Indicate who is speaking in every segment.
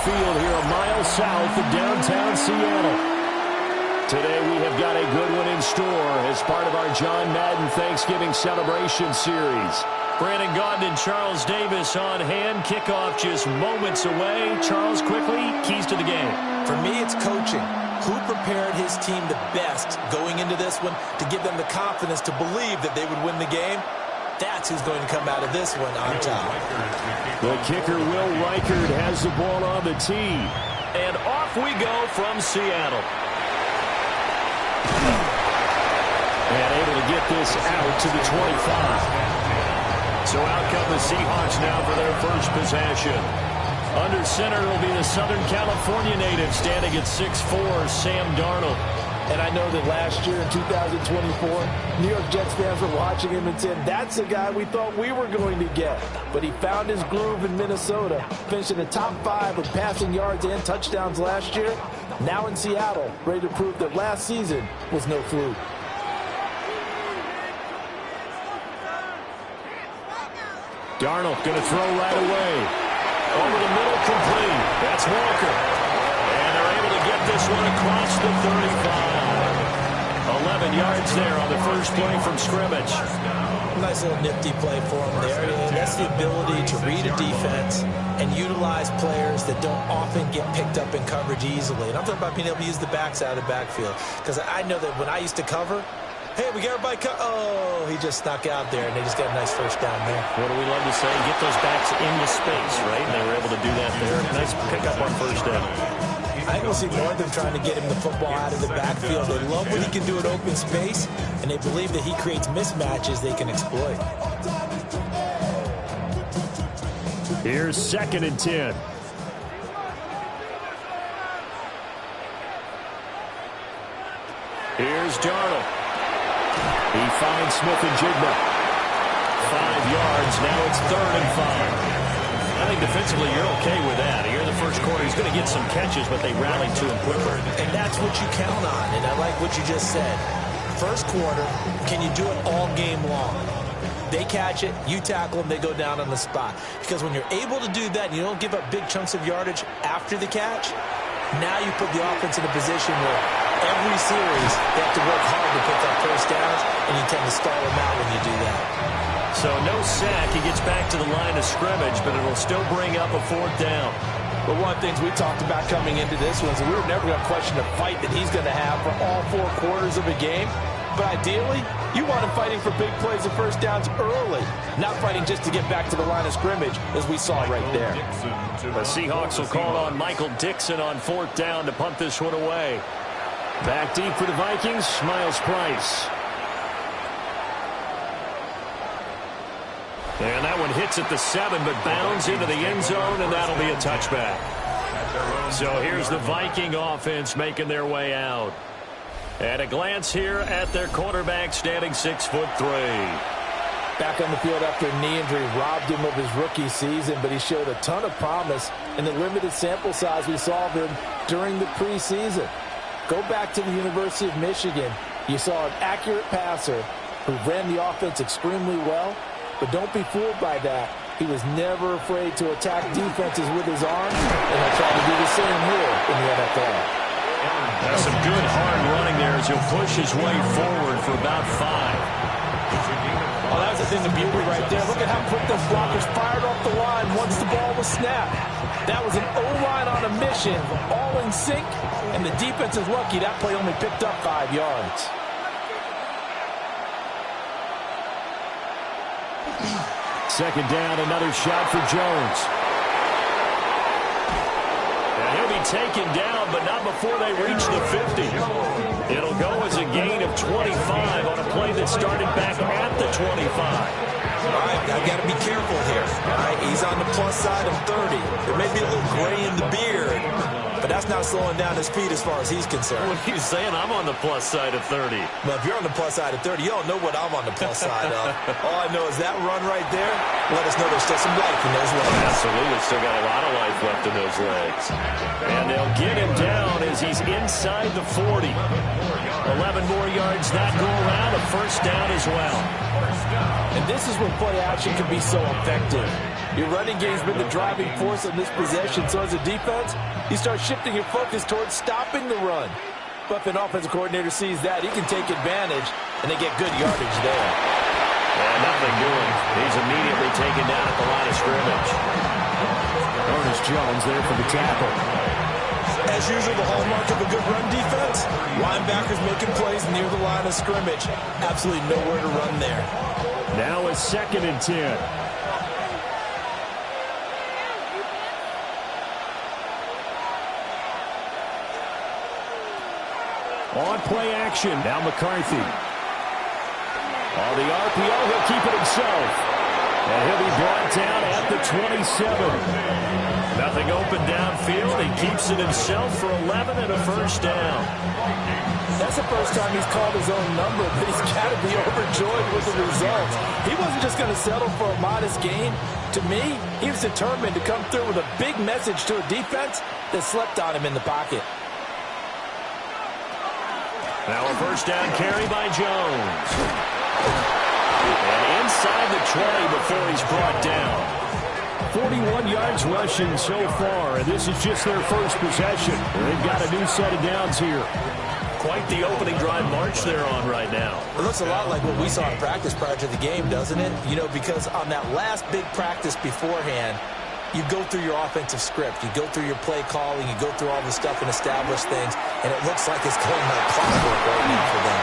Speaker 1: Field here a mile south of downtown Seattle. Today we have got a good one in store as part of our John Madden Thanksgiving celebration series. Brandon Gaudin and Charles Davis on hand. Kickoff just moments away. Charles, quickly, keys to the game.
Speaker 2: For me, it's coaching. Who prepared his team the best going into this one to give them the confidence to believe that they would win the game? That's who's going to come out of this one on top.
Speaker 1: The kicker, Will Reichard, has the ball on the tee. And off we go from Seattle. And able to get this out to the 25. So out come the Seahawks now for their first possession. Under center will be the Southern California native standing at 6'4", Sam Darnold.
Speaker 2: And I know that last year in 2024, New York Jets fans were watching him and said, that's the guy we thought we were going to get. But he found his groove in Minnesota, finished in the top 5 with passing yards and touchdowns last year. Now in Seattle, ready to prove that last season was no fluke.
Speaker 1: Darnold going to throw right away. Over the middle, complete. That's Walker. And they're able to get this one across the 35. 11 yards there on the first play from scrimmage.
Speaker 2: Nice little nifty play for him there. That's the ability to read a defense and utilize players that don't often get picked up in coverage easily. And I'm talking about being able to use the backs out of the backfield. Because I know that when I used to cover, hey, we got everybody oh, he just snuck out there, and they just got a nice first down there.
Speaker 1: What do we love to say? Get those backs into space, right? And they were able to do that there. Nice pickup on first down.
Speaker 2: I think we'll see more of them trying to get him the football out of the backfield. They love what he can do in open space, and they believe that he creates mismatches they can exploit.
Speaker 1: Here's 2nd and 10. Here's Darnold. He finds Smith-Njigba. 5 yards. Now it's 3rd and 5. I think defensively you're okay with that. Here in the first quarter, he's going to get some catches, but they rallied to him quicker.
Speaker 2: And that's what you count on, and I like what you just said. First quarter, can you do it all game long? They catch it, you tackle them, they go down on the spot. Because when you're able to do that, and you don't give up big chunks of yardage after the catch, now you put the offense in a position where every series they have to work hard to pick up first downs, and you tend to stall them out when you do that.
Speaker 1: So no sack. He gets back to the line of scrimmage, but it will still bring up a 4th down.
Speaker 2: But one of the things we talked about coming into this was that we were never going to question the fight that he's going to have for all 4 quarters of a game. But ideally, you want him fighting for big plays and first downs early, not fighting just to get back to the line of scrimmage, as we saw right there.
Speaker 1: The Seahawks will call on Michael Dixon on 4th down to punt this one away. Back deep for the Vikings, Miles Price. And that one hits at the 7, but bounds into the end zone, and that'll be a touchback. So here's the Viking offense making their way out. At a glance here at their quarterback, standing 6'3".
Speaker 2: Back on the field after a knee injury robbed him of his rookie season, but he showed a ton of promise in the limited sample size we saw of him during the preseason. Go back to the University of Michigan. You saw an accurate passer who ran the offense extremely well. But don't be fooled by that. He was never afraid to attack defenses with his arms, and he'll try to do the same here in the NFL.
Speaker 1: That's some good hard running there as he'll push his way forward for about 5.
Speaker 2: Well, that was a thing of beauty right there. Look at how quick those blockers fired off the line once the ball was snapped. That was an O-line on a mission, all in sync, and the defense is lucky that play only picked up 5 yards.
Speaker 1: Second down, another shot for Jones. And he'll be taken down, but not before they reach the 50. It'll go as a gain of 25 on a play that started back at the 25.
Speaker 2: All right, I've got to be careful here. All right, he's on the plus side of 30. There may be a little gray in the beard, but that's not slowing down his speed as far as he's concerned.
Speaker 1: What are you saying? I'm on the plus side of 30.
Speaker 2: Well, if you're on the plus side of 30, you don't know what I'm on the plus side of. All I know is that run right there, let us know there's still some life in those legs.
Speaker 1: Absolutely, still got a lot of life left in those legs. And they'll get him down as he's inside the 40. 11 more yards that go around, a first down as well.
Speaker 2: And this is where play action can be so effective. Your running game's been the driving force on this possession, so as a defense, you start shifting your focus towards stopping the run. But if an offensive coordinator sees that, he can take advantage, and they get good yardage there.
Speaker 1: Yeah, nothing doing. He's immediately taken down at the line of scrimmage. Ernest Jones there for the tackle.
Speaker 2: As usual, the hallmark of a good run defense, linebackers making plays near the line of scrimmage. Absolutely nowhere to run there.
Speaker 1: Now it's 2nd and 10. On play action, now McCarthy. On the RPO, he'll keep it himself. And he'll be brought down at the 27. Nothing open downfield. He keeps it himself for 11 and a first down.
Speaker 2: That's the first time he's called his own number, but he's got to be overjoyed with the results. He wasn't just going to settle for a modest gain. To me, he was determined to come through with a big message to a defense that slept on him in the pocket.
Speaker 1: Now a first down carry by Jones. And inside the 20 before he's brought down. 41 yards rushing so far, and this is just their first possession. They've got a new set of downs here. Quite the opening drive march they're on right now.
Speaker 2: It looks a lot like what we saw in practice prior to the game, doesn't it? You know, because on that last big practice beforehand, you go through your offensive script. You go through your play calling. You go through all the stuff and establish things. And it looks like it's going like clockwork right now for them.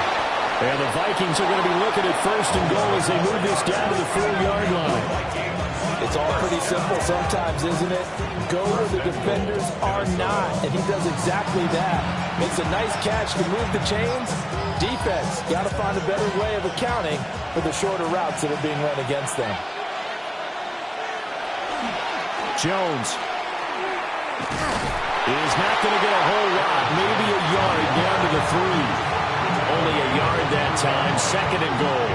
Speaker 1: And the Vikings are going to be looking at 1st and goal as they move this down to the 4-yard line.
Speaker 2: It's all pretty simple sometimes, isn't it? Go where the defenders are not. And he does exactly that. Makes a nice catch to move the chains. Defense, got to find a better way of accounting for the shorter routes that are being run against them.
Speaker 1: Jones is not going to get a whole lot, maybe a yard down to the 3. Only a yard that time, 2nd and goal.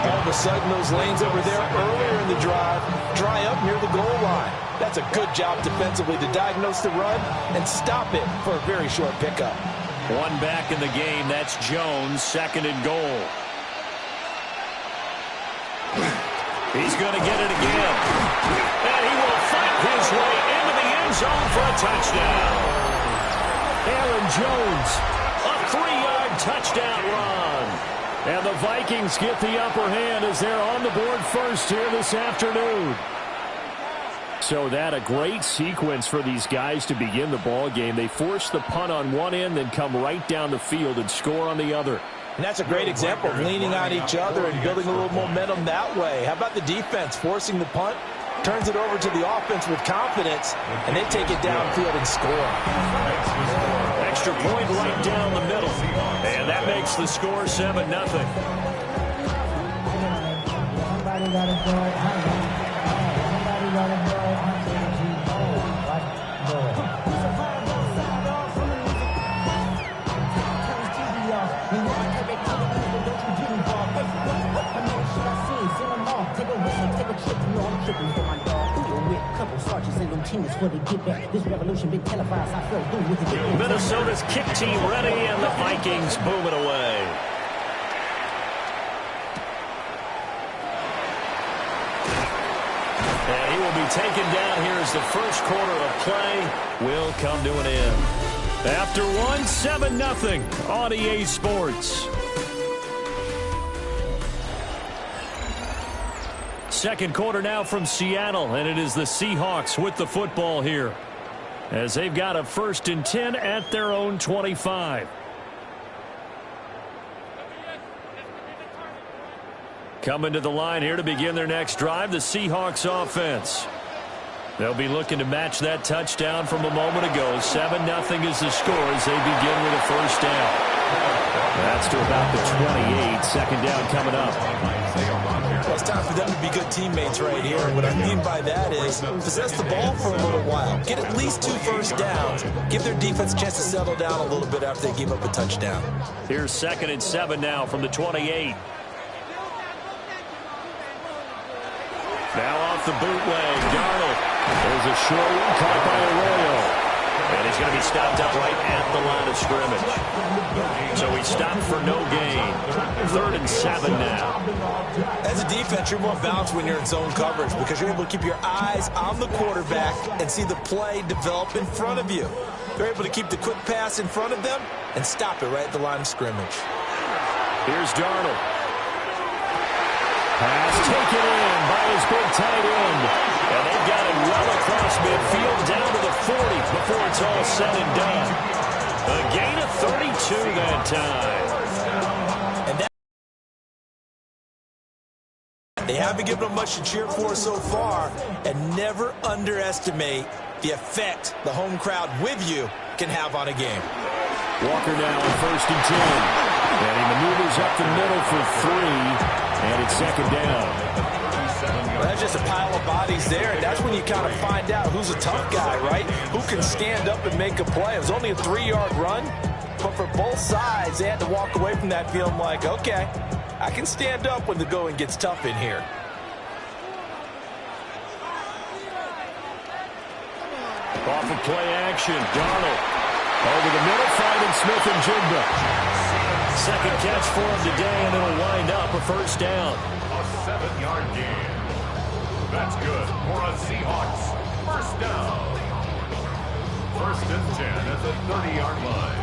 Speaker 2: All of a sudden, those lanes over there earlier in the drive dry up near the goal line. That's a good job defensively to diagnose the run and stop it for a very short pickup.
Speaker 1: One back in the game, that's Jones, 2nd and goal. He's going to get it again. And he will fight his way into the end zone for a touchdown. Aaron Jones, a 3-yard touchdown run. And the Vikings get the upper hand as they're on the board first here this afternoon. So that a great sequence for these guys to begin the ball game. They force the punt on one end, then come right down the field and score on the other.
Speaker 2: And that's a great example of leaning on each other and building a little momentum that way. How about the defense forcing the punt, turns it over to the offense with confidence, and they take it downfield and score.
Speaker 1: Extra point right down the middle. And that makes the score 7-0. Minnesota's kick team ready, and the Vikings boom it away. And he will be taken down here as the first quarter of play will come to an end. After one, 7-0 on EA Sports. Second quarter now from Seattle, and it is the Seahawks with the football here, as they've got a 1st and 10 at their own 25. Coming to the line here to begin their next drive, the Seahawks offense. They'll be looking to match that touchdown from a moment ago. 7-0 is the score as they begin with a first down. That's to about the 28. Second down coming up.
Speaker 2: Well, it's time for them to be good teammates right here. What I mean by that is possess the ball for a little while. Get at least 2 first downs. Give their defense a chance to settle down a little bit after they give up a touchdown.
Speaker 1: Here's 2nd and 7 now from the 28. Now off the bootleg, Darnold. There's a short one caught by Arroyo. And he's going to be stopped up right at the line of scrimmage. So he stopped for no gain. 3rd and 7 now.
Speaker 2: As a defense, you're more balanced when you're in zone coverage because you're able to keep your eyes on the quarterback and see the play develop in front of you. They're able to keep the quick pass in front of them and stop it right at the line of scrimmage.
Speaker 1: Here's Darnold. Pass taken in by his big tight end. And they've got him well across midfield down to the 40 before it's all said and done. A gain of 32 that time.
Speaker 2: And that they haven't given them much to cheer for so far, and never underestimate the effect the home crowd with you can have on a game.
Speaker 1: Walker now on 1st and 10. And he maneuvers up the middle for 3, and it's 2nd down.
Speaker 2: Well, that's just a pile of bodies there, and that's when you kind of find out who's a tough guy, right? Who can stand up and make a play. It was only a 3-yard run, but for both sides, they had to walk away from that feeling like, okay, I can stand up when the going gets tough in here.
Speaker 1: Off of play action, Darnold. Over the middle, finding Smith and Jigba. 2nd catch for him today, and it'll wind up a 1st down.
Speaker 3: A 7-yard gain. That's good for a Seahawks 1st down. 1st and 10 at the 30-yard line.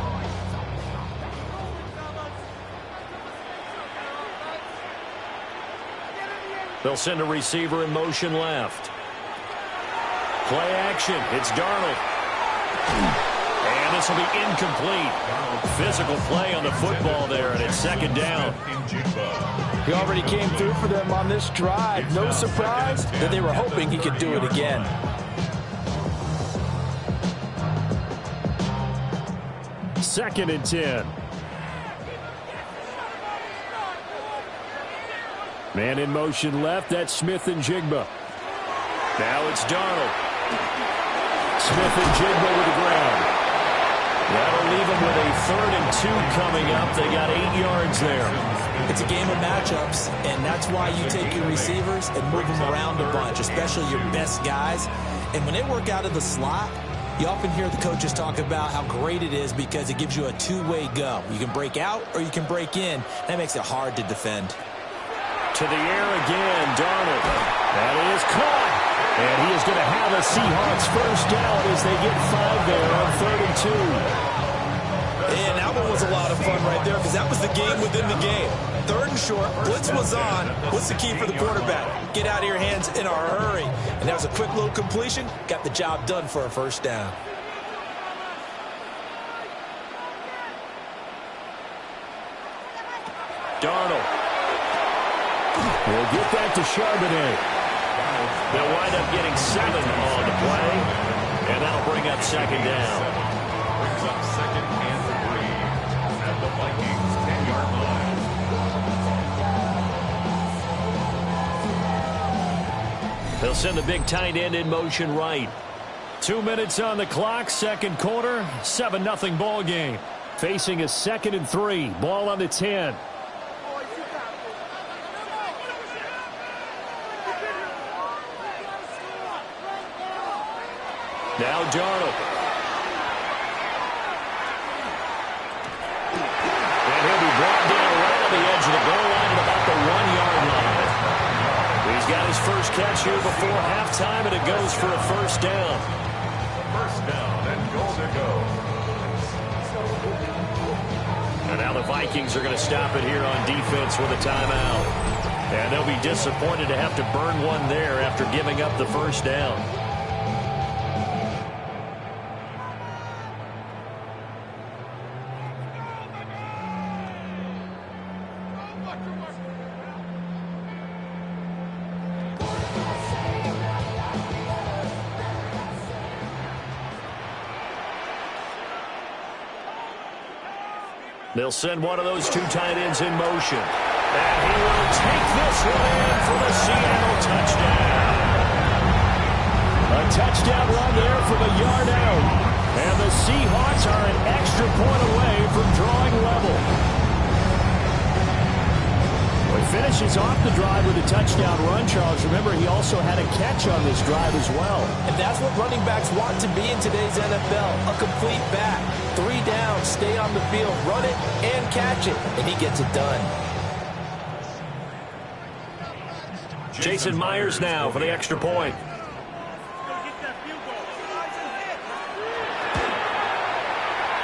Speaker 1: They'll send a receiver in motion left. Play action. It's Darnold. And this will be incomplete. Physical play on the football there, and it's 2nd down.
Speaker 2: He already came through for them on this drive. No surprise that they were hoping he could do it again.
Speaker 1: Second and 10. Man in motion left. That's Smith and Jigba. Now it's Darnold. Smith and Jigba with the ground. That'll leave them with a 3rd and 2 coming up. They got 8 yards there.
Speaker 2: It's a game of matchups, and that's why you take your receivers and move them around a bunch, especially your best guys. And when they work out of the slot, you often hear the coaches talk about how great it is because it gives you a two-way go. You can break out or you can break in. That makes it hard to defend.
Speaker 1: To the air again, Darnold. That is caught. And he is going to have a Seahawks 1st down as they get 5 there on 3rd and 2.
Speaker 2: And that one was a lot of fun right there because that was the game within the game. 3rd and short, blitz was on. What's the key for the quarterback? Get out of your hands in a hurry. And that was a quick little completion. Got the job done for a 1st down.
Speaker 1: Darnold. We'll get that to Charbonnet. They'll wind up getting 7 on the play, and that'll bring up 2nd down.
Speaker 3: Brings up 2nd and 3 at the Vikings 10-yard line.
Speaker 1: They'll send the big tight end in motion right. 2 minutes on the clock, 2nd quarter, 7-0 ball game. Facing a 2nd and 3, ball on the 10. Now Darnold. And he'll be brought down right on the edge of the goal line at about the 1-yard line. He's got his first catch here before halftime, and it goes for a 1st down.
Speaker 3: 1st down and goal to go.
Speaker 1: And now the Vikings are going to stop it here on defense with a timeout. And they'll be disappointed to have to burn one there after giving up the 1st down. They'll send one of those 2 tight ends in motion. And he will take this one in for the Seattle touchdown. A touchdown run there from a yard out. And the Seahawks are an extra point away from drawing level. With finishes off the drive with a touchdown run, Charles. Remember, he also had a catch on this drive as well.
Speaker 2: And that's what running backs want to be in today's NFL, a complete back. 3 downs, stay on the field, run it, and catch it, and he gets it done.
Speaker 1: Jason Myers now for the extra point.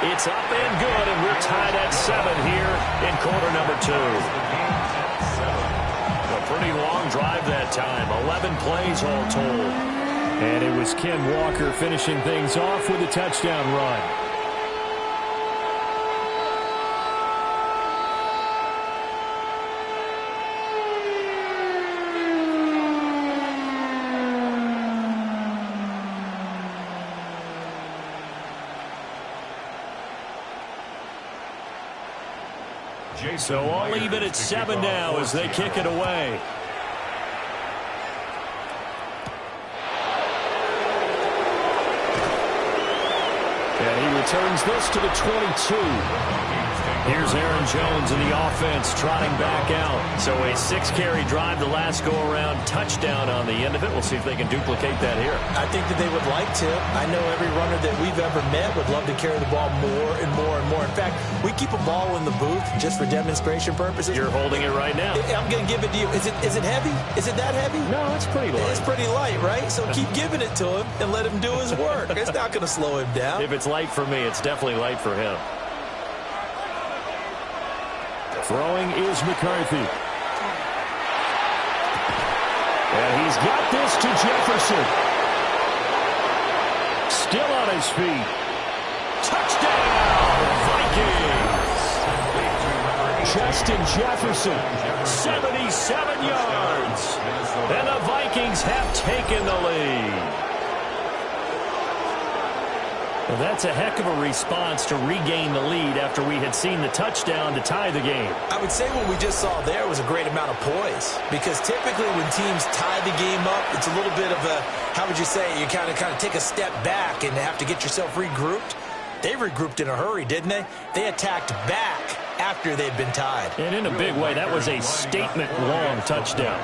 Speaker 1: It's up and good, and we're tied at 7 here in quarter number 2. A pretty long drive that time, 11 plays all told. And it was Ken Walker finishing things off with a touchdown run. So all even at 7 now as they kick it away. And he returns this to the 22. Here's Aaron Jones in the offense trotting back out. So a 6-carry drive the last go-around, touchdown on the end of it. We'll see if they can duplicate that here.
Speaker 2: I think that they would like to. I know every runner that we've ever met would love to carry the ball more and more and more. In fact, we keep a ball in the booth just for demonstration purposes.
Speaker 1: You're holding it right now.
Speaker 2: I'm going to give it to you. Is it heavy? Is it that heavy?
Speaker 1: No, it's pretty light.
Speaker 2: It's pretty light, right? So keep giving it to him and let him do his work. It's not going to slow him down.
Speaker 1: If it's light for me, it's definitely light for him. Throwing is McCarthy. And he's got this to Jefferson. Still on his feet. Touchdown, Vikings! Justin Jefferson, 77 yards. And the Vikings have taken the lead. Well, that's a heck of a response to regain the lead after we had seen the touchdown to tie the game.
Speaker 2: I would say what we just saw there was a great amount of poise, because typically when teams tie the game up, it's a little bit of a, how would you say, you kind of take a step back and have to get yourself regrouped. They regrouped in a hurry, didn't they? They attacked back after they'd been tied.
Speaker 1: And in a big way, that was a statement-long touchdown.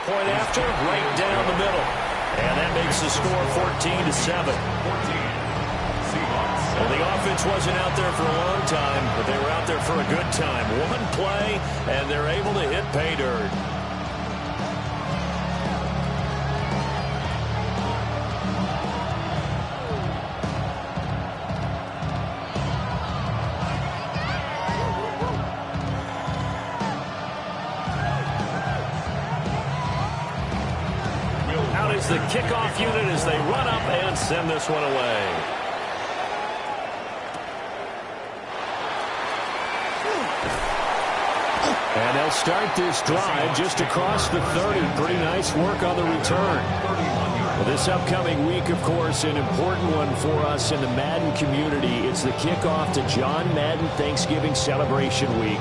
Speaker 1: Point after, right down the middle. And that makes the score 14-7. Well, the offense wasn't out there for a long time, but they were out there for a good time. One play, and they're able to hit pay dirt. The kickoff unit as they run up and send this one away. And they'll start this drive just across the 30. Pretty nice work on the return. Well, this upcoming week, of course, an important one for us in the Madden community. It's the kickoff to John Madden Thanksgiving Celebration Week.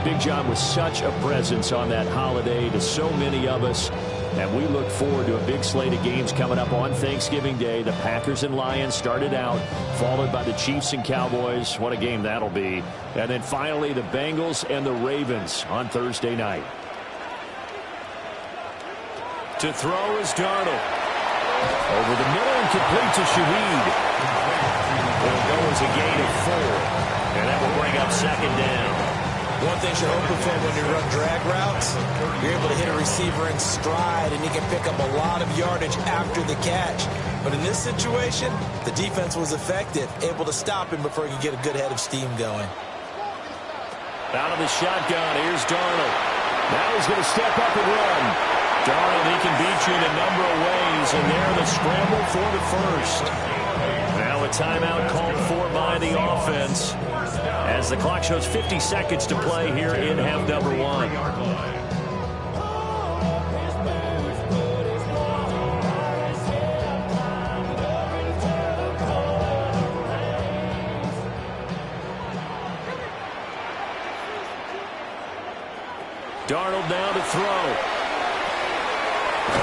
Speaker 1: Big John was such a presence on that holiday to so many of us. And we look forward to a big slate of games coming up on Thanksgiving Day. The Packers and Lions started out, followed by the Chiefs and Cowboys. What a game that'll be. And then finally the Bengals and the Ravens on Thursday night. To throw is Darnold. Over the middle and complete to Shaheed. It'll go as a gain of 4. And that will bring up second down.
Speaker 2: One thing you're hoping for when you run drag routes, you're able to hit a receiver in stride, and you can pick up a lot of yardage after the catch. But in this situation, the defense was effective, able to stop him before he could get a good head of steam going.
Speaker 1: Out of the shotgun, here's Darnold. Now he's going to step up and run. Darnold, he can beat you in a number of ways, and there the scramble for the first. Now a timeout called for by the offense as the clock shows 50 seconds to play here in half number 1. Darnold now to throw.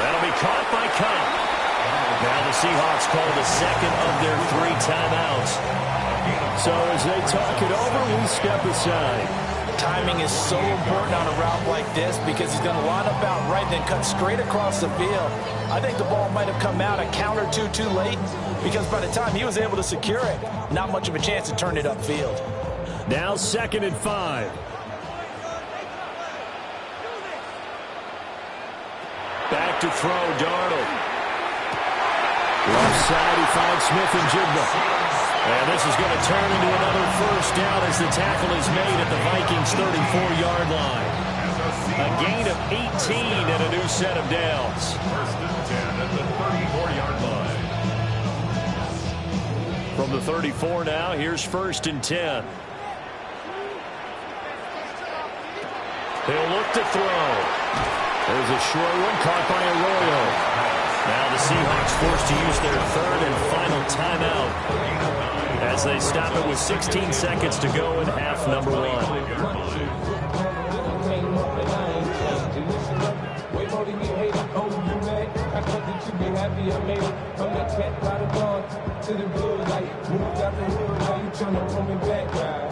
Speaker 1: That'll be caught by Cobb. Now the Seahawks call the second of their 3 timeouts. So as they talk it over, we step aside.
Speaker 2: Timing is so important on a route like this because he's going to line up out right and then cut straight across the field. I think the ball might have come out a count or two too late because by the time he was able to secure it, not much of a chance to turn it upfield.
Speaker 1: Now 2nd and 5. Back to throw, Darnold. Left side, he finds Smith and Jigba. And this is going to turn into another first down as the tackle is made at the Vikings' 34-yard line. A gain of 18 and a new set of downs.
Speaker 3: 1st and 10 at the 34-yard line.
Speaker 1: From the 34 now, here's 1st and 10. He'll look to throw. There's a short one caught by Arroyo. Now the Seahawks forced to use their 3rd and final timeout as they stop it with 16 seconds to go in half number 1.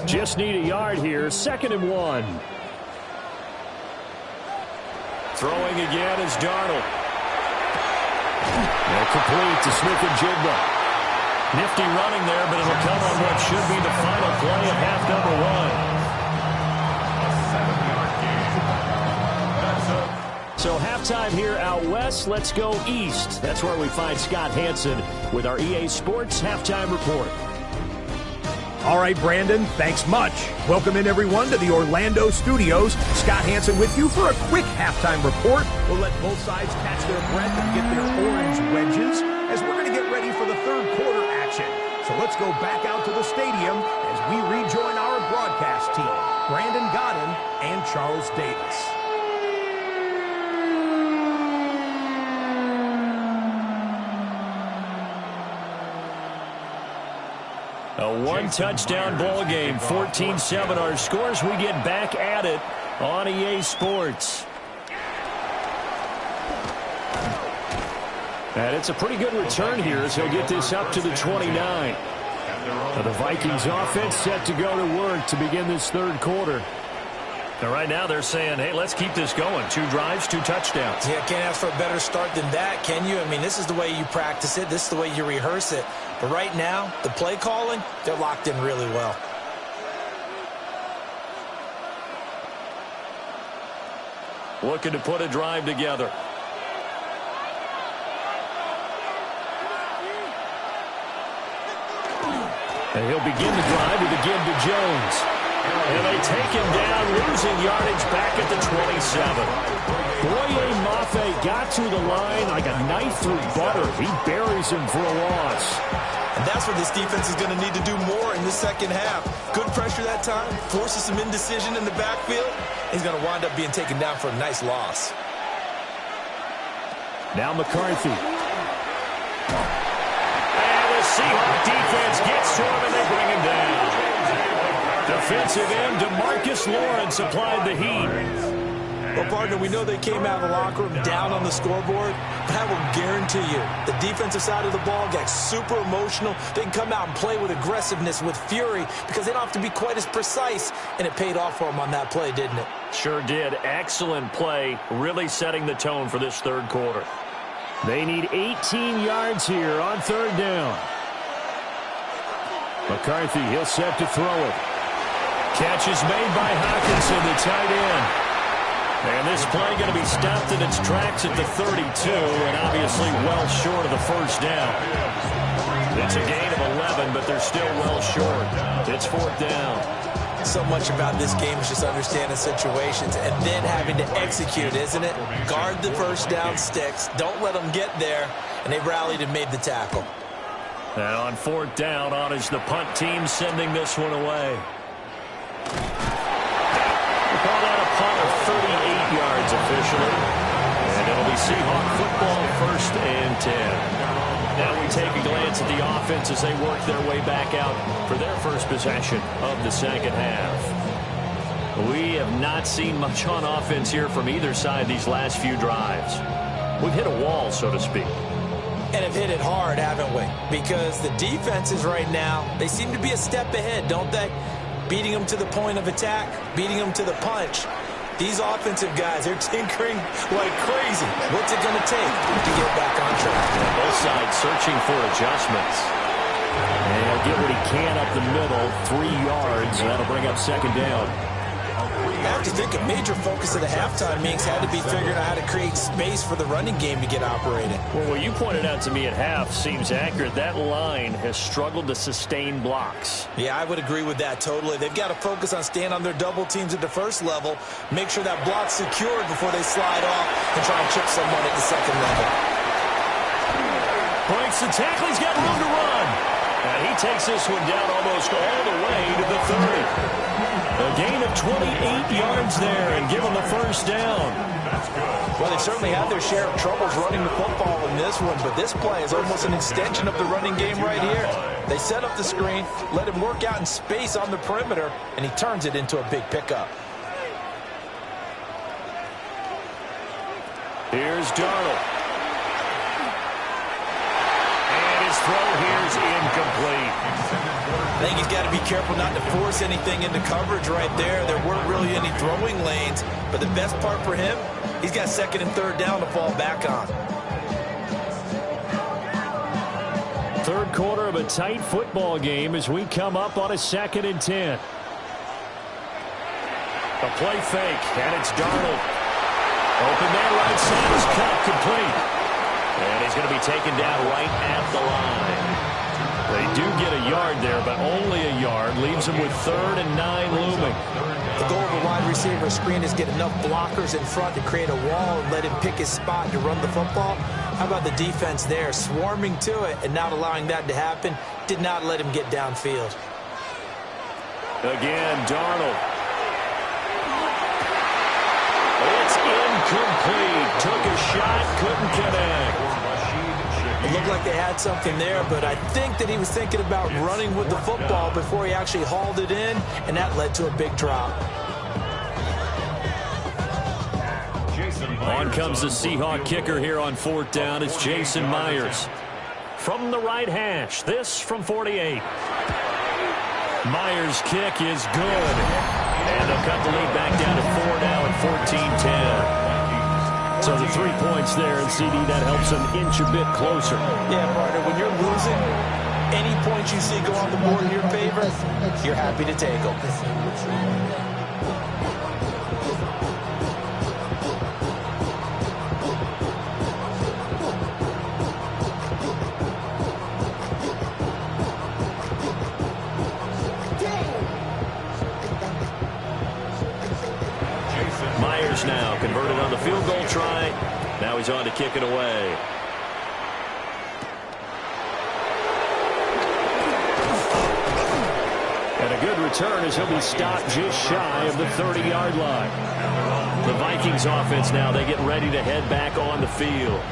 Speaker 1: Just need a yard here. 2nd and 1. Throwing again is Darnold. And complete to Smith and Jigba. Nifty running there, but it'll come on what should be the final play of half number 1. So halftime here out west. Let's go east. That's where we find Scott Hansen with our EA Sports Halftime Report.
Speaker 4: All right, Brandon, thanks much. Welcome in, everyone, to the Orlando studios. Scott Hansen with you for a quick halftime report. We'll let both sides catch their breath and get their orange wedges as we're going to get ready for the 3rd quarter action. So let's go back out to the stadium as we rejoin our broadcast team, Brandon Godden and Charles Davis.
Speaker 1: A one-touchdown ball game, 14-7 our scores. We get back at it on EA Sports. And it's a pretty good return here as he'll get this up to the 29. Now the Vikings offense set to go to work to begin this 3rd quarter. And right now they're saying, hey, let's keep this going. 2 drives, 2 touchdowns.
Speaker 2: Yeah, can't ask for a better start than that, can you? I mean, this is the way you practice it. This is the way you rehearse it. But right now, the play calling, they're locked in really well.
Speaker 1: Looking to put a drive together. And he'll begin the drive with a give to Jones. And they take him down, losing yardage back at the 27. Boye Mafe got to the line like a knife through butter. He buries him for a loss.
Speaker 2: And that's what this defense is going to need to do more in the 2nd half. Good pressure that time, forces some indecision in the backfield. He's going to wind up being taken down for a nice loss.
Speaker 1: Now McCarthy. Seahawks defense gets to him, and they bring him down. Defensive end DeMarcus Lawrence applied the heat.
Speaker 2: Well, partner, we know they came out of the locker room down on the scoreboard, but I will guarantee you the defensive side of the ball got super emotional. They can come out and play with aggressiveness, with fury, because they don't have to be quite as precise, and it paid off for them on that play, didn't it?
Speaker 1: Sure did. Excellent play, really setting the tone for this 3rd quarter. They need 18 yards here on 3rd down. McCarthy, he'll set to throw it. Catch is made by Hawkinson, the tight end. And this play going to be stopped in its tracks at the 32, and obviously well short of the 1st down. It's a gain of 11, but they're still well short. It's 4th down.
Speaker 2: So much about this game is just understanding situations and then having to execute, isn't it? Guard the 1st down sticks. Don't let them get there. And they rallied and made the tackle.
Speaker 1: And on 4th down, on is the punt team sending this one away. We call that a punt of 38 yards officially. And it'll be Seahawk football, 1st and 10. Now we take a glance at the offense as they work their way back out for their first possession of the 2nd half. We have not seen much on offense here from either side these last few drives. We've hit a wall, so to speak.
Speaker 2: And have hit it hard, haven't we? Because the defenses right now, they seem to be a step ahead, don't they? Beating them to the point of attack, beating them to the punch. These offensive guys, they're tinkering like crazy. What's it going to take to get back on track?
Speaker 1: Yeah, both sides searching for adjustments. And he'll get what he can up the middle, 3 yards. That'll bring up second down.
Speaker 2: I have to think a major focus of the halftime meetings had to be figuring out how to create space for the running game to get operating.
Speaker 1: Well, what you pointed out to me at half seems accurate. That line has struggled to sustain blocks.
Speaker 2: Yeah, I would agree with that totally. They've got to focus on staying on their double teams at the first level, make sure that block's secured before they slide off and try and chip someone at the second level.
Speaker 1: Breaks the tackle. He's got room to run. And he takes this one down almost all the way to the 30. A gain of 28 yards there and give them the first down.
Speaker 2: Well, they certainly had their share of troubles running the football in this one, but this play is almost an extension of the running game right here. They set up the screen, let him work out in space on the perimeter, and he turns it into a big pickup.
Speaker 1: Here's Darnold. And his throw here is incomplete.
Speaker 2: I think he's got to be careful not to force anything into coverage right there. There weren't really any throwing lanes, but the best part for him, he's got second and third down to fall back on.
Speaker 1: Third quarter of a tight football game as we come up on a 2nd and 10. A play fake, and it's Darnold. Open man right side is cut complete. And he's going to be taken down right at the line. They do get a yard there, but only a yard. Leaves them with 3rd and 9 looming.
Speaker 2: The goal of a wide receiver screen is get enough blockers in front to create a wall and let him pick his spot to run the football. How about the defense there, swarming to it and not allowing that to happen? Did not let him get downfield.
Speaker 1: Again, Darnold. It's incomplete. Took a shot, couldn't connect.
Speaker 2: It looked like they had something there, but I think that he was thinking about running with the football before he actually hauled it in, and that led to a big drop.
Speaker 1: On comes the Seahawk kicker here on 4th down. It's Jason Myers. From the right hash, this from 48. Myers' kick is good. And they'll cut the lead back down to 4 now at 14-10. So the 3 points there, and CD, that helps them inch a bit closer.
Speaker 2: Yeah, partner, when you're losing, any points you see go on the board in your favor, you're happy to take them.
Speaker 1: Myers now converted on the field goal try. Now he's on to kick it away. And a good return as he'll be stopped just shy of the 30-yard line. The Vikings offense now, they get ready to head back on the field.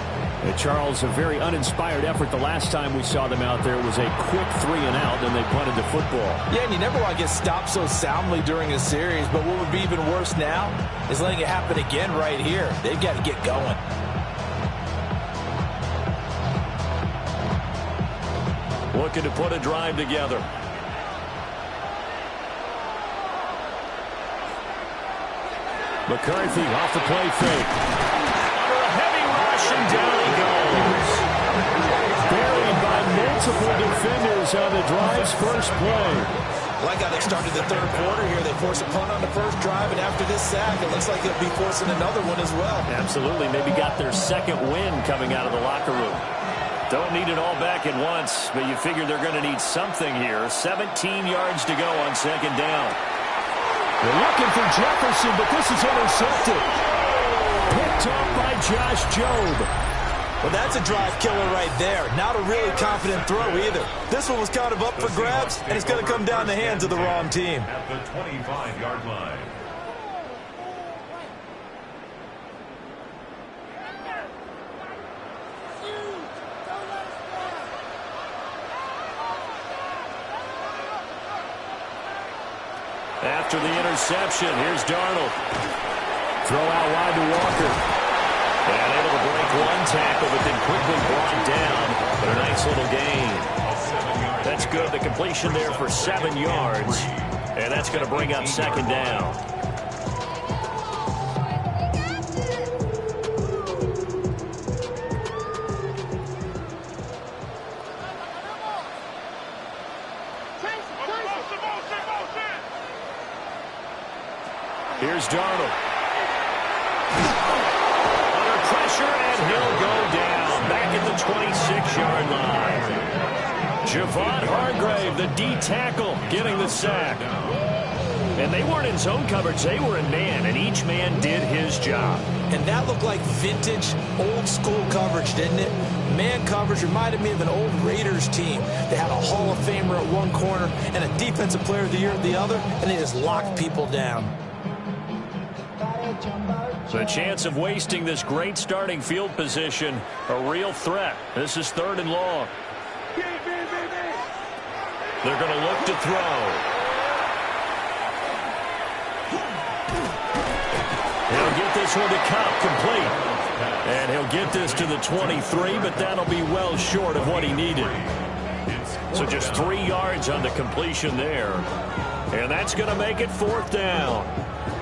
Speaker 1: Charles, a very uninspired effort the last time we saw them out there. It was a quick 3 and out, then they punted the football.
Speaker 2: Yeah, and you never want to get stopped so soundly during a series, but what would be even worse now is letting it happen again right here. They've got to get going.
Speaker 1: Looking to put a drive together. McCarthy off the play fake. Under a heavy rush, and down he goes. Buried by multiple defenders on the drive's first play.
Speaker 2: Like how they started the third quarter here. They force a punt on the first drive, and after this sack, it looks like they'll be forcing another one as well.
Speaker 1: Absolutely. Maybe got their second win coming out of the locker room. Don't need it all back at once, but you figure they're going to need something here. 17 yards to go on second down. They're looking for Jefferson, but this is intercepted. Picked off by Josh Jobe.
Speaker 2: Well, that's a drive killer right there. Not a really confident throw either. This one was kind of up for grabs, and it's going to come down the hands of the wrong team.
Speaker 3: At the 25-yard line.
Speaker 1: After the interception, here's Darnold. Throw out wide to Walker. And able to break one tackle, but then quickly brought down A nice little gain. That's good. The completion there for 7 yards. And that's going to bring up second down. Here's Darnold. Under pressure, and he'll go down. Back at the 26-yard line. Javon Hargrave, the D tackle, getting the sack. And they weren't in zone coverage. They were in man, and each man did his job.
Speaker 2: And that looked like vintage, old-school coverage, didn't it? Man coverage reminded me of an old Raiders team. They had a Hall of Famer at one corner and a Defensive Player of the Year at the other, and they just locked people down.
Speaker 1: The chance of wasting this great starting field position, a real threat. This is 3rd and long. They're going to look to throw. He'll get this one to Cup, complete. And he'll get this to the 23, but that'll be well short of what he needed. So just 3 yards on the completion there. And that's going to make it 4th down.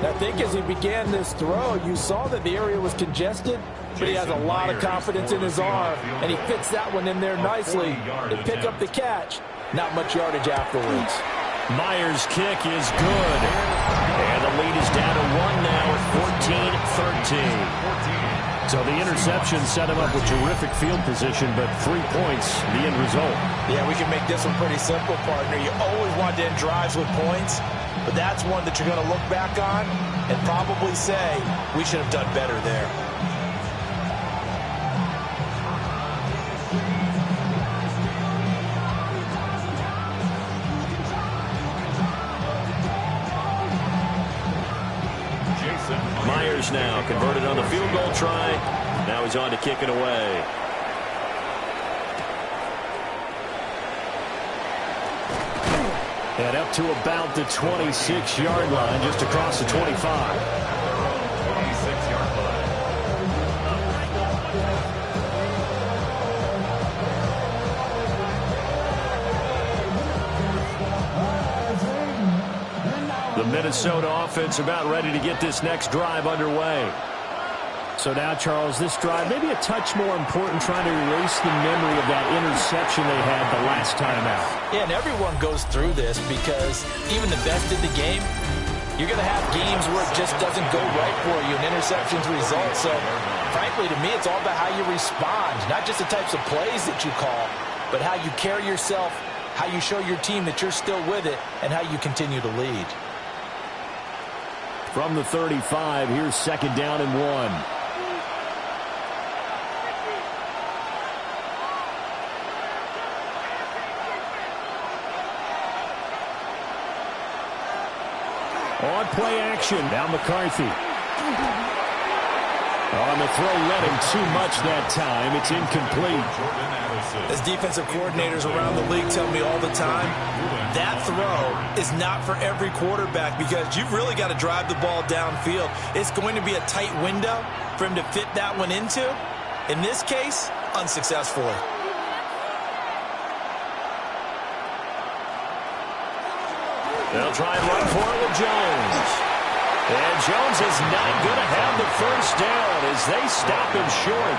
Speaker 2: I think as he began this throw, you saw that the area was congested, but he has a lot of confidence in his arm, and he fits that one in there nicely. They pick up the catch. Not much yardage afterwards.
Speaker 1: Myers' kick is good. And the lead is down to 1 now at 14-13. So the interception set him up with terrific field position, but 3 points, the end result.
Speaker 2: Yeah, we can make this one pretty simple, partner. You always want to end drives with points, but that's one that you're going to look back on and probably say, we should have done better there.
Speaker 1: Myers now converted on the field goal try. Now he's on to kick it away. And up to about the 26-yard line, just across the 25.
Speaker 3: 26-yard line.
Speaker 1: The Minnesota offense about ready to get this next drive underway.
Speaker 4: So now, Charles, this drive maybe a touch more important, trying to erase the memory of that interception they had the last time out.
Speaker 2: Yeah, and everyone goes through this because even the best in the game, you're going to have games where it just doesn't go right for you, and interceptions result. So, frankly, to me, it's all about how you respond, not just the types of plays that you call, but how you carry yourself, how you show your team that you're still with it, and how you continue to lead.
Speaker 1: From the 35, here's 2nd down and 1. On play action, now McCarthy. On the throw, led him too much that time. It's incomplete.
Speaker 2: As defensive coordinators around the league tell me all the time, that throw is not for every quarterback because you've really got to drive the ball downfield. It's going to be a tight window for him to fit that one into. In this case, unsuccessfully.
Speaker 1: They'll try and run for it with Jones. And Jones is not going to have the first down as they stop him short.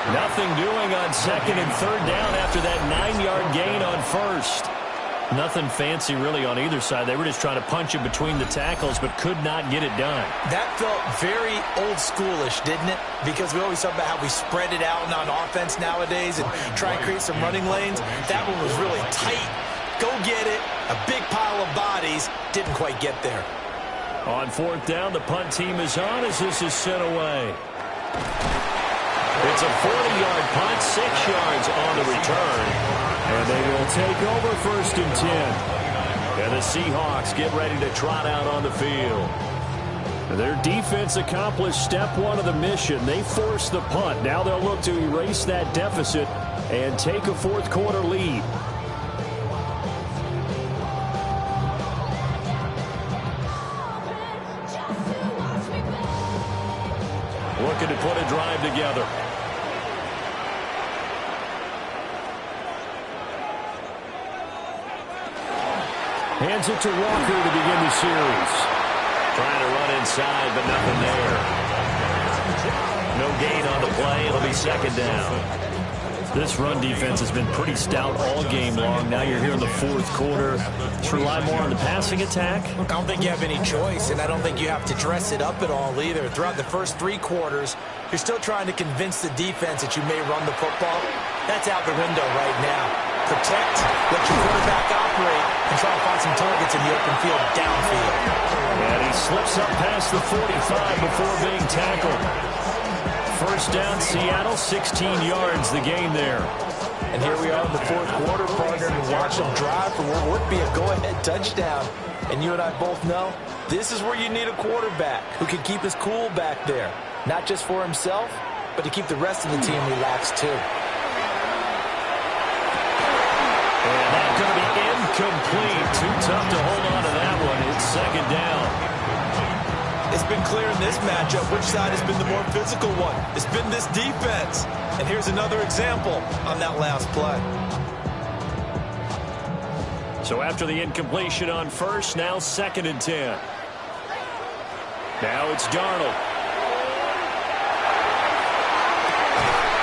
Speaker 1: Nothing doing on 2nd and 3rd down after that 9-yard gain on 1st. Nothing fancy really on either side. They were just trying to punch it between the tackles but could not get it done.
Speaker 2: That felt very old schoolish, didn't it? Because we always talk about how we spread it out on offense nowadays and try and create some running lanes. That one was really tight. Go get it. A big pile of bodies. Didn't quite get there.
Speaker 1: On 4th down, the punt team is on as this is sent away. It's a 40-yard punt, 6 yards on the return. And they will take over 1st and 10. And the Seahawks get ready to trot out on the field. Their defense accomplished step 1 of the mission. They forced the punt. Now they'll look to erase that deficit and take a 4th quarter lead. Looking to put a drive together. Hands it to Walker to begin the series. Trying to run inside, but nothing there. No gain on the play. It'll be second down. This run defense has been pretty stout all game long. Now you're here in the fourth quarter. Just rely more on the passing attack.
Speaker 2: I don't think you have any choice, and I don't think you have to dress it up at all either. Throughout the first 3 quarters, you're still trying to convince the defense that you may run the football. That's out the window right now. Protect, let your quarterback operate, and try to find some targets in the open field downfield.
Speaker 1: And he slips up past the 45 before being tackled. First down, Seattle, 16 yards the game there.
Speaker 2: And here we are in the fourth quarter, partner, and watch them drive for what would be a go-ahead touchdown. And you and I both know this is where you need a quarterback who can keep his cool back there. Not just for himself, but to keep the rest of the team relaxed too.
Speaker 1: And that's going to be incomplete. Too tough to hold on to that one. It's second down.
Speaker 2: It's been clear in this matchup which side has been the more physical one. It's been this defense. And here's another example on that last play.
Speaker 1: So after the incompletion on first, now second and 10. Now it's Darnold.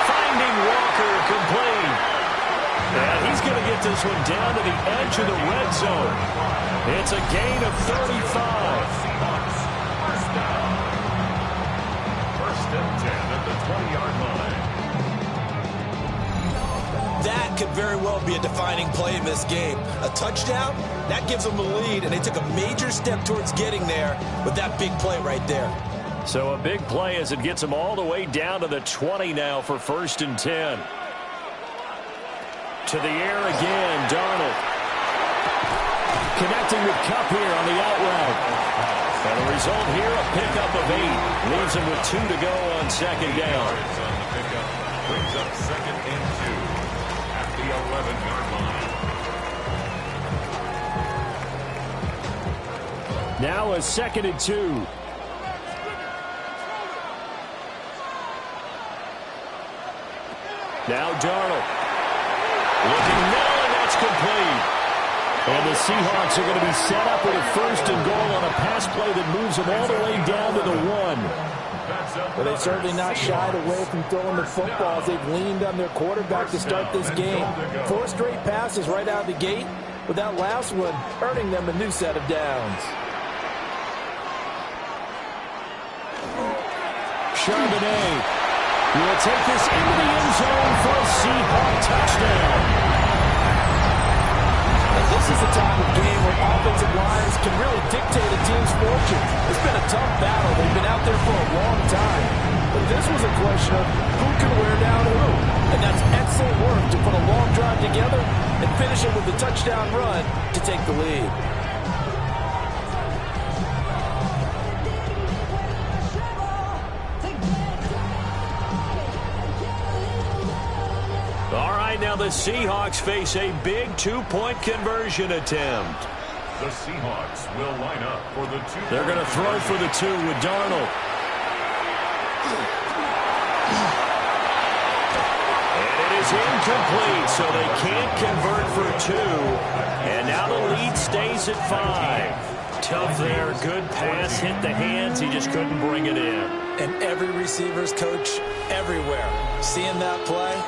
Speaker 1: Finding Walker complete. And he's going to get this one down to the edge of the red zone. It's a gain of 35.
Speaker 2: That could very well be a defining play in this game. A touchdown, that gives them a lead, and they took a major step towards getting there with that big play right there.
Speaker 1: So a big play as it gets them all the way down to the 20 now for first and 10. To the air again, Darnold. Connecting with Kupp here on the out route. And the result here, a pickup of 8. Leaves him with 2 to go on second down.
Speaker 3: Brings up second and 2 at the 11-yard line.
Speaker 1: Now a second and 2. Now Darnold. Looking now, and that's complete. And the Seahawks are going to be set up with a first and goal on a pass play that moves them all the way down to the 1.
Speaker 2: Well, they've certainly not shied away from throwing the footballs. They've leaned on their quarterback to start this game. 4 straight passes right out of the gate, with that last one earning them a new set of downs.
Speaker 1: Charbonnet will take this into the end zone for a Seahawk touchdown.
Speaker 2: This is the type of game where offensive lines can really dictate a team's fortune. It's been a tough battle. They've been out there for a long time. But this was a question of who can wear down who. And that's excellent work to put a long drive together and finish it with a touchdown run to take the lead.
Speaker 1: Now the Seahawks face a big 2-point conversion attempt.
Speaker 3: The Seahawks will line up for the 2.
Speaker 1: They're going to throw for the 2 with Darnold. And it is incomplete, so they can't convert for 2. And now the lead stays at 5. Tough there, good pass, hit the hands, he just couldn't bring it in.
Speaker 2: And every receiver's coach everywhere, seeing that play,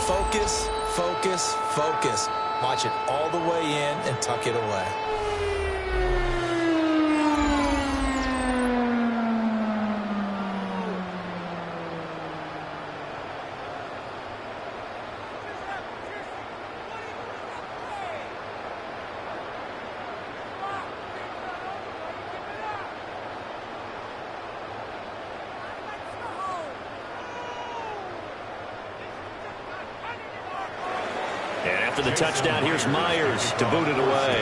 Speaker 2: focus, focus, focus. Watch it all the way in and tuck it away.
Speaker 1: The touchdown, here's Myers to boot it away.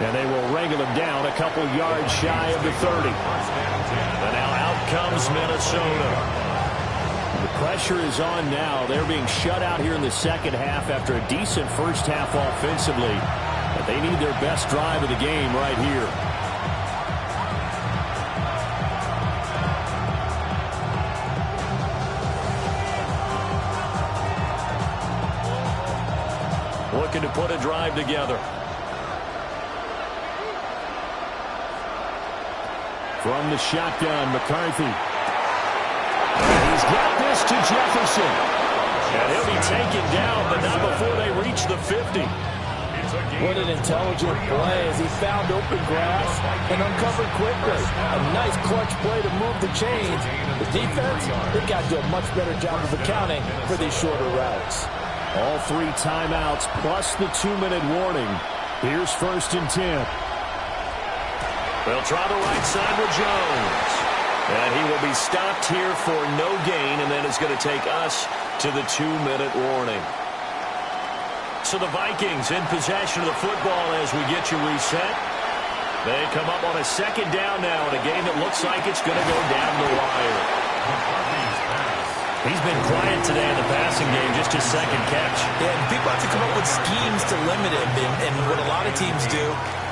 Speaker 1: And they will wrangle him down a couple yards shy of the 30. And now out comes Minnesota. The pressure is on now. They're being shut out here in the second half after a decent first half offensively. But they need their best drive of the game right here. looking to put a drive together. From the shotgun, McCarthy. He's got this to Jefferson. And he'll be taken down, but not before they reach the 50.
Speaker 2: What an intelligent play as he found open grass and uncovered quickly. A nice clutch play to move the chains. The defense, they've got to do a much better job of accounting for these shorter routes.
Speaker 1: All 3 timeouts plus the 2-minute warning. Here's 1st and 10. They'll try the right side with Jones. And he will be stopped here for no gain, and then it's going to take us to the 2-minute warning. So the Vikings in possession of the football as we get you reset. They come up on a 2nd down now in a game that looks like it's going to go down the wire. He's been quiet today in the passing game, just his 2nd catch.
Speaker 2: Yeah, and people have to come up with schemes to limit him, and what a lot of teams do,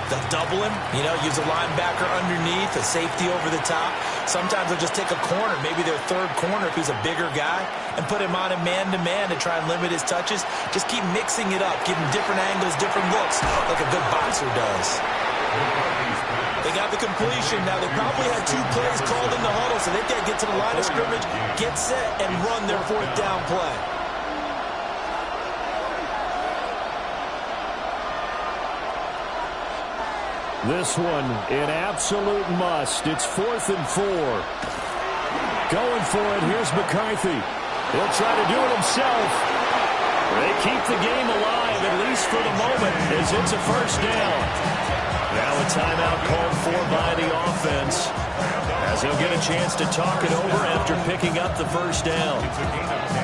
Speaker 2: they'll double him, use a linebacker underneath, a safety over the top. Sometimes they'll just take a corner, maybe their 3rd corner if he's a bigger guy, and put him on a man-to-man to try and limit his touches. Just keep mixing it up, give him different angles, different looks, like a good boxer does. They got the completion. Now, they probably had 2 plays called in the huddle, so they've got to get to the line of scrimmage, get set, and run their 4th down play.
Speaker 1: This one, an absolute must. It's 4th and 4. Going for it, here's McCarthy. He'll try to do it himself. They keep the game alive, at least for the moment, as it's a 1st down. Now a timeout called for by the offense, as he'll get a chance to talk it over after picking up the 1st down.
Speaker 3: It's a gain of 10.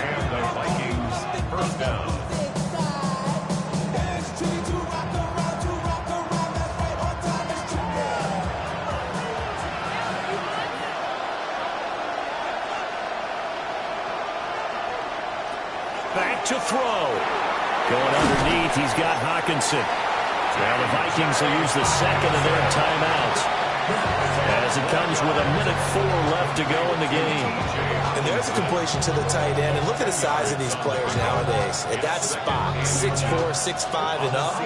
Speaker 3: And the Vikings, 1st down.
Speaker 1: Back to throw. Going underneath, he's got Hawkinson. Now the Vikings will use the 2nd of their timeouts, as it comes with 1:04 left to go in the game.
Speaker 2: And there's a completion to the tight end. And look at the size of these players nowadays. At that spot, 6'4", 6'5", and up.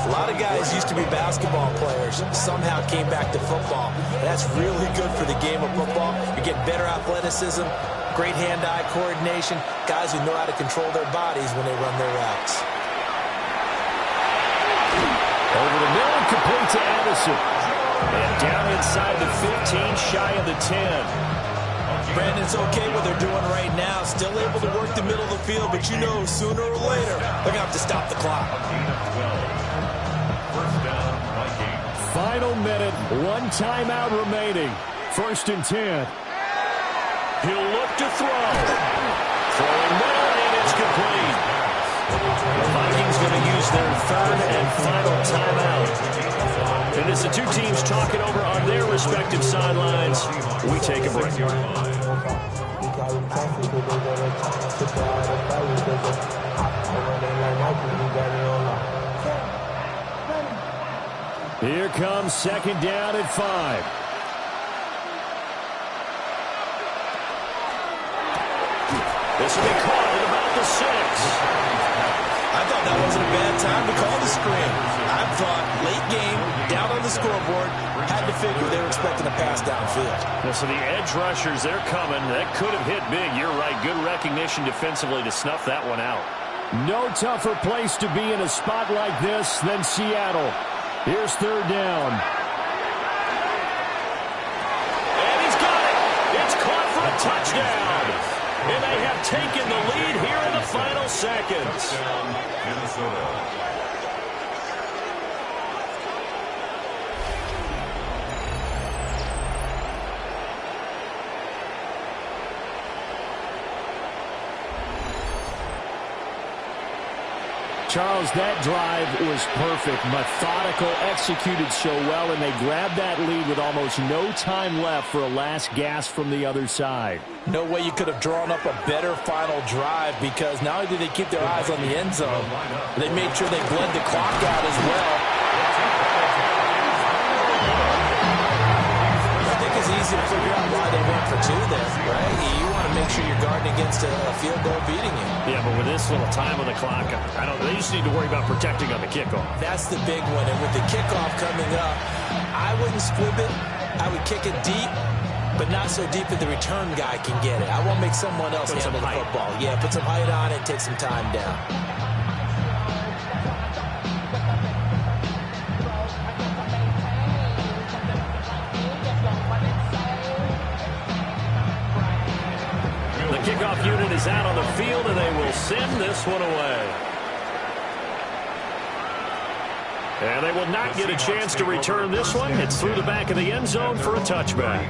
Speaker 2: A lot of guys used to be basketball players, somehow came back to football. And that's really good for the game of football. You get better athleticism, great hand-eye coordination, guys who know how to control their bodies when they run their routes.
Speaker 1: Over the middle and complete to Anderson. And down inside the 15, shy of the 10.
Speaker 2: Brandon, it's okay what they're doing right now. Still able to work the middle of the field, but sooner or later, they're going to have to stop the clock.
Speaker 1: Final minute, 1 timeout remaining. 1st and 10. He'll look to throw. Throwing middle, and it's complete. The Vikings going to use their 3rd and final timeout. And as the 2 teams talk it over on their respective sidelines, we take a break. Here comes 2nd down at 5. This will be caught at about the 6.
Speaker 2: I thought that wasn't a bad time to call the screen. I thought late game, down on the scoreboard, had to figure they were expecting a pass downfield.
Speaker 1: So the edge rushers, they're coming. That could have hit big. You're right. Good recognition defensively to snuff that one out. No tougher place to be in a spot like this than Seattle. Here's 3rd down. And he's got it. It's caught for a touchdown. And they have taken the lead here in the final seconds.
Speaker 3: Minnesota.
Speaker 1: Charles, that drive was perfect. Methodical, executed so well, and they grabbed that lead with almost no time left for a last gasp from the other side.
Speaker 2: No way you could have drawn up a better final drive, because not only did they keep their eyes on the end zone, they made sure they bled the clock out as well. I think it's easy to figure out why they went for 2 there, right? You want to make sure you're guarding against a field goal beating you.
Speaker 1: Yeah, but with this little time on the clock, they just need to worry about protecting on the kickoff.
Speaker 2: That's the big one. And with the kickoff coming up, I wouldn't squib it. I would kick it deep, but not so deep that the return guy can get it. I won't make someone else handle the football. Yeah, put some height on it and take some time down.
Speaker 1: The kickoff unit is out on the field, and they will send this one away. And they will not get a chance to return this one. It's through the back of the end zone for a touchback.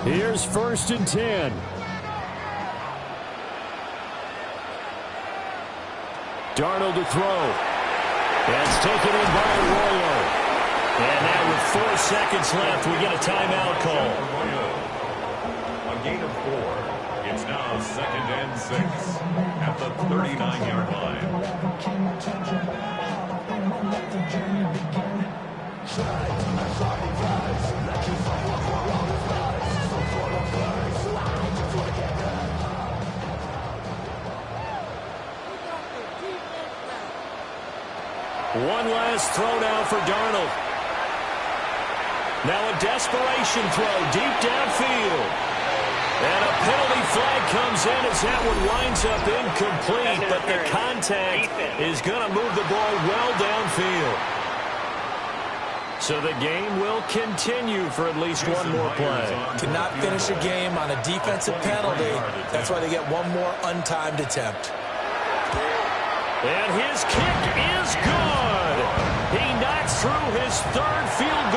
Speaker 1: Here's 1st and 10. Darnold to throw. That's taken in by Arroyo. And now with 4 seconds left, we get a timeout call.
Speaker 3: A gain of 4. It's now 2nd and 6 at the 39-yard line.
Speaker 1: One last throw now for Darnold. Now a desperation throw deep downfield. And a penalty flag comes in as that one winds up incomplete, but the contact is going to move the ball well downfield. So the game will continue for at least one more play.
Speaker 2: Cannot finish a game on a defensive penalty. That's why they get one more untimed attempt.
Speaker 1: And his kick is good. He knocks through his 3rd field goal.